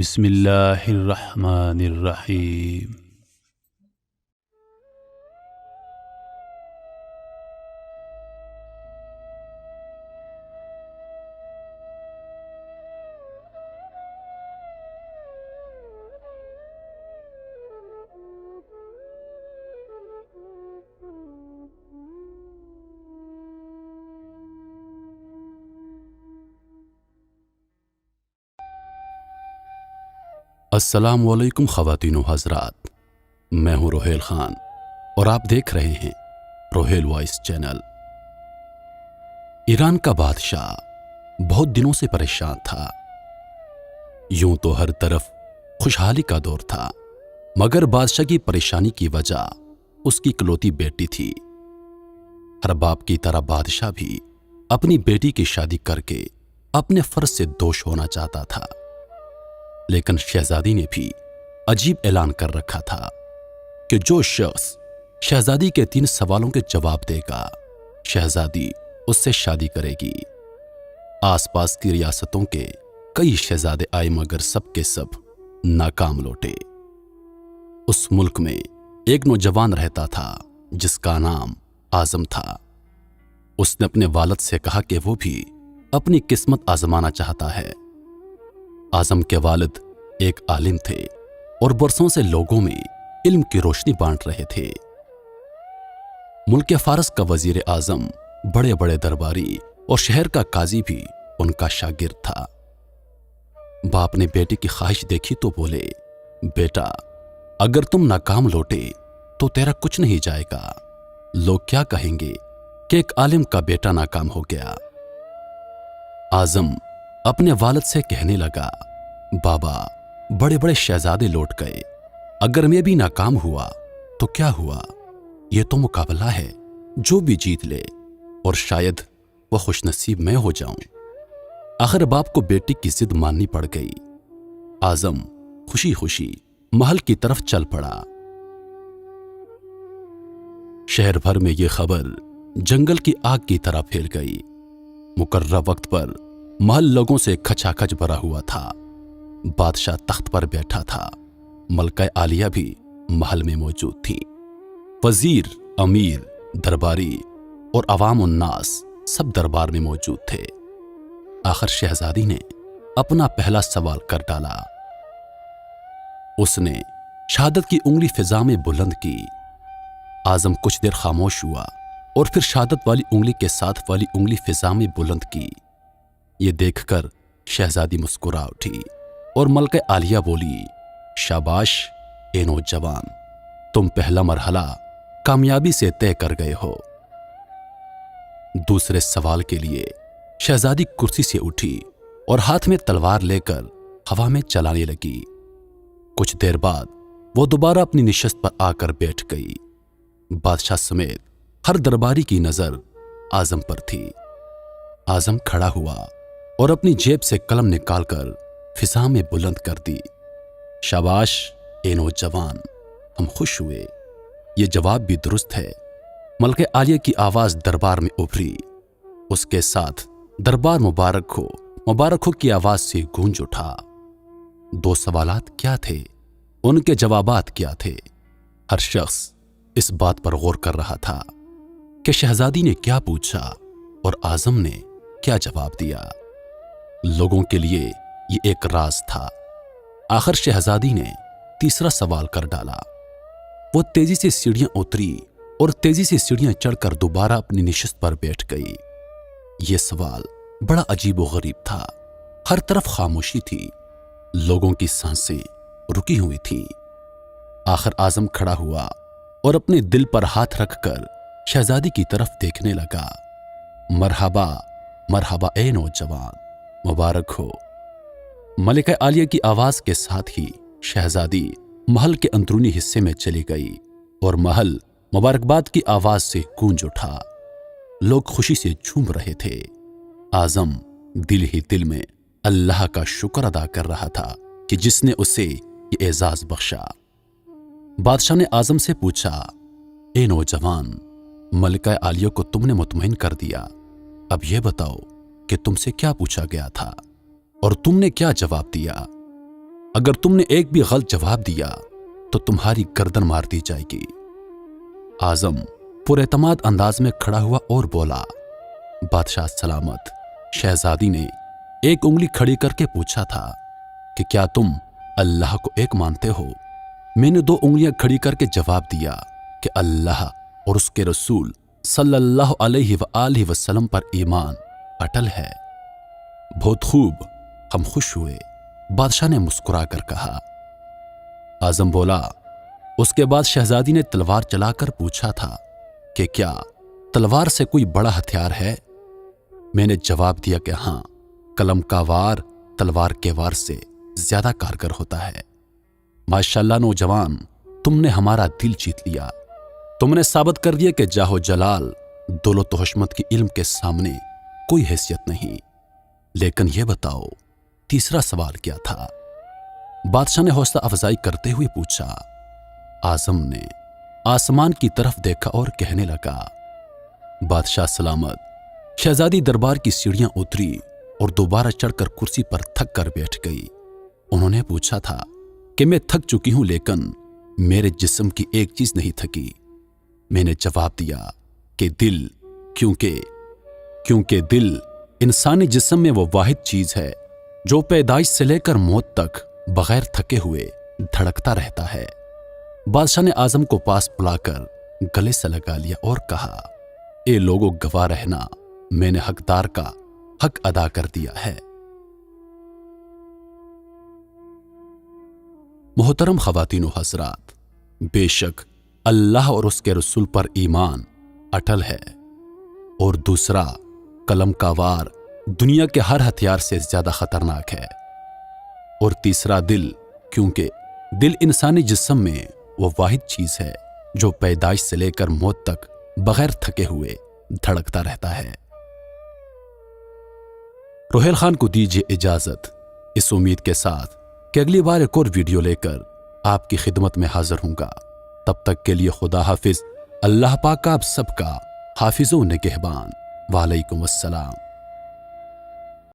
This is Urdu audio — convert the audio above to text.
بسم اللہ الرحمن الرحیم۔ السلام علیکم خواتین و حضرات، میں ہوں روہیل خان اور آپ دیکھ رہے ہیں روہیل وائس چینل۔ ایران کا بادشاہ بہت دنوں سے پریشان تھا۔ یوں تو ہر طرف خوشحالی کا دور تھا، مگر بادشاہ کی پریشانی کی وجہ اس کی اکلوتی بیٹی تھی۔ ہر باپ کی طرح بادشاہ بھی اپنی بیٹی کی شادی کر کے اپنے فرض سے دوش ہونا چاہتا تھا، لیکن شہزادی نے بھی عجیب اعلان کر رکھا تھا کہ جو شخص شہزادی کے 3 سوالوں کے جواب دے گا، شہزادی اس سے شادی کرے گی۔ آس پاس کی ریاستوں کے کئی شہزادے آئے مگر سب کے سب ناکام لوٹے۔ اس ملک میں ایک نوجوان رہتا تھا جس کا نام اعظم تھا۔ اس نے اپنے والد سے کہا کہ وہ بھی اپنی قسمت آزمانا چاہتا ہے۔ اعظم کے والد ایک عالم تھے اور برسوں سے لوگوں میں علم کی روشنی بانٹ رہے تھے۔ ملک فارس کا وزیر اعظم، بڑے بڑے درباری اور شہر کا قاضی بھی ان کا شاگرد تھا۔ باپ نے بیٹی کی خواہش دیکھی تو بولے، بیٹا اگر تم ناکام لوٹے تو تیرا کچھ نہیں جائے گا۔ لوگ کیا کہیں گے کہ ایک عالم کا بیٹا ناکام ہو گیا۔ اعظم اپنے والد سے کہنے لگا، بابا بڑے بڑے شہزادے لوٹ گئے، اگر میں بھی ناکام ہوا تو کیا ہوا؟ یہ تو مقابلہ ہے، جو بھی جیت لے اور شاید وہ خوش نصیب میں ہو جاؤں۔ آخر باپ کو بیٹی کی ضد ماننی پڑ گئی۔ اعظم خوشی خوشی محل کی طرف چل پڑا۔ شہر بھر میں یہ خبر جنگل کی آگ کی طرح پھیل گئی۔ مقررہ وقت پر محل لوگوں سے کھچا کھچ بھرا ہوا تھا۔ بادشاہ تخت پر بیٹھا تھا، ملکہ عالیہ بھی محل میں موجود تھی۔ وزیر، امیر، درباری اور عوام الناس سب دربار میں موجود تھے۔ آخر شہزادی نے اپنا پہلا سوال کر ڈالا۔ اس نے شہادت کی انگلی فضا میں بلند کی۔ اعظم کچھ دیر خاموش ہوا اور پھر شہادت والی انگلی کے ساتھ والی انگلی فضا میں بلند کی۔ یہ دیکھ کر شہزادی مسکرا اٹھی اور ملکہ عالیہ بولی، شاباش اے نوجوان، تم پہلا مرحلہ کامیابی سے طے کر گئے ہو۔ دوسرے سوال کے لیے شہزادی کرسی سے اٹھی اور ہاتھ میں تلوار لے کر ہوا میں چلانے لگی۔ کچھ دیر بعد وہ دوبارہ اپنی نشست پر آ کر بیٹھ گئی۔ بادشاہ سمیت ہر درباری کی نظر اعظم پر تھی۔ اعظم کھڑا ہوا اور اپنی جیب سے قلم نکال کر فضا میں بلند کر دی، شاباش اے نوجوان، ہم خوش ہوئے، یہ جواب بھی درست ہے۔ ملکہ عالیہ کی آواز دربار میں ابھری، اس کے ساتھ دربار مبارک ہو کی آواز سے گونج اٹھا۔ 2 سوالات کیا تھے؟ ان کے جوابات کیا تھے؟ ہر شخص اس بات پر غور کر رہا تھا کہ شہزادی نے کیا پوچھا اور اعظم نے کیا جواب دیا۔ لوگوں کے لیے یہ ایک راز تھا۔ آخر شہزادی نے تیسرا سوال کر ڈالا۔ وہ تیزی سے سیڑھیاں اتری اور تیزی سے سیڑھیاں چڑھ کر دوبارہ اپنی نشست پر بیٹھ گئی۔ یہ سوال بڑا عجیب و غریب تھا۔ ہر طرف خاموشی تھی، لوگوں کی سانسیں رکی ہوئی تھیں۔ آخر اعظم کھڑا ہوا اور اپنے دل پر ہاتھ رکھ کر شہزادی کی طرف دیکھنے لگا، مرحبا مرحبا اے نوجوان، مبارک ہو۔ ملکہ عالیہ کی آواز کے ساتھ ہی شہزادی محل کے اندرونی حصے میں چلی گئی اور محل مبارکباد کی آواز سے گونج اٹھا۔ لوگ خوشی سے جھوم رہے تھے۔ اعظم دل ہی دل میں اللہ کا شکر ادا کر رہا تھا کہ جس نے اسے یہ اعزاز بخشا۔ بادشاہ نے اعظم سے پوچھا، اے نوجوان، ملکہ عالیہ کو تم نے مطمئن کر دیا، اب یہ بتاؤ کہ تم سے کیا پوچھا گیا تھا اور تم نے کیا جواب دیا؟ اگر تم نے ایک بھی غلط جواب دیا تو تمہاری گردن مار دی جائے گی۔ اعظم پر اعتماد انداز میں کھڑا ہوا اور بولا، بادشاہ سلامت، شہزادی نے ایک انگلی کھڑی کر کے پوچھا تھا کہ کیا تم اللہ کو ایک مانتے ہو؟ میں نے 2 انگلیاں کھڑی کر کے جواب دیا کہ اللہ اور اس کے رسول صلی اللہ علیہ وآلہ وسلم پر ایمان اٹل ہے۔ بہت خوب، ہم خوش ہوئے، بادشاہ نے مسکرا کر کہا۔ اعظم بولا، اس کے بعد شہزادی نے تلوار چلا کر پوچھا تھا کہ کیا تلوار سے کوئی بڑا ہتھیار ہے؟ میں نے جواب دیا کہ ہاں، قلم کا وار تلوار کے وار سے زیادہ کارگر ہوتا ہے۔ ماشاءاللہ نوجوان، تم نے ہمارا دل جیت لیا۔ تم نے ثابت کر دیا کہ جاہ و جلال، دولت و حشمت کی علم کے سامنے کوئی حیثیت نہیں۔ لیکن یہ بتاؤ، تیسرا سوال کیا تھا؟ بادشاہ نے حوصلہ افزائی کرتے ہوئے پوچھا۔ اعظم نے آسمان کی طرف دیکھا اور کہنے لگا، بادشاہ سلامت، شہزادی دربار کی سیڑھیاں اتری اور دوبارہ چڑھ کر کرسی پر تھک کر بیٹھ گئی۔ انہوں نے پوچھا تھا کہ میں تھک چکی ہوں، لیکن میرے جسم کی ایک چیز نہیں تھکی۔ میں نے جواب دیا کہ دل، کیونکہ دل انسانی جسم میں وہ واحد چیز ہے جو پیدائش سے لے کر موت تک بغیر تھکے ہوئے دھڑکتا رہتا ہے۔ بادشاہ نے اعظم کو پاس بلا کر گلے سے لگا لیا اور کہا، اے لوگوں، گواہ رہنا، میں نے حقدار کا حق ادا کر دیا ہے۔ محترم خواتین و حضرات، بے شک اللہ اور اس کے رسول پر ایمان اٹل ہے، اور دوسرا، قلم کا وار دنیا کے ہر ہتھیار سے زیادہ خطرناک ہے، اور تیسرا دل، کیونکہ دل انسانی جسم میں وہ واحد چیز ہے جو پیدائش سے لے کر موت تک بغیر تھکے ہوئے دھڑکتا رہتا ہے۔ روحیل خان کو دیجیے اجازت، اس امید کے ساتھ کہ اگلی بار ایک اور ویڈیو لے کر آپ کی خدمت میں حاضر ہوں گا۔ تب تک کے لیے خدا حافظ۔ اللہ پاک آپ سب کا حافظ و نگہبان۔ وعلیکم السلام۔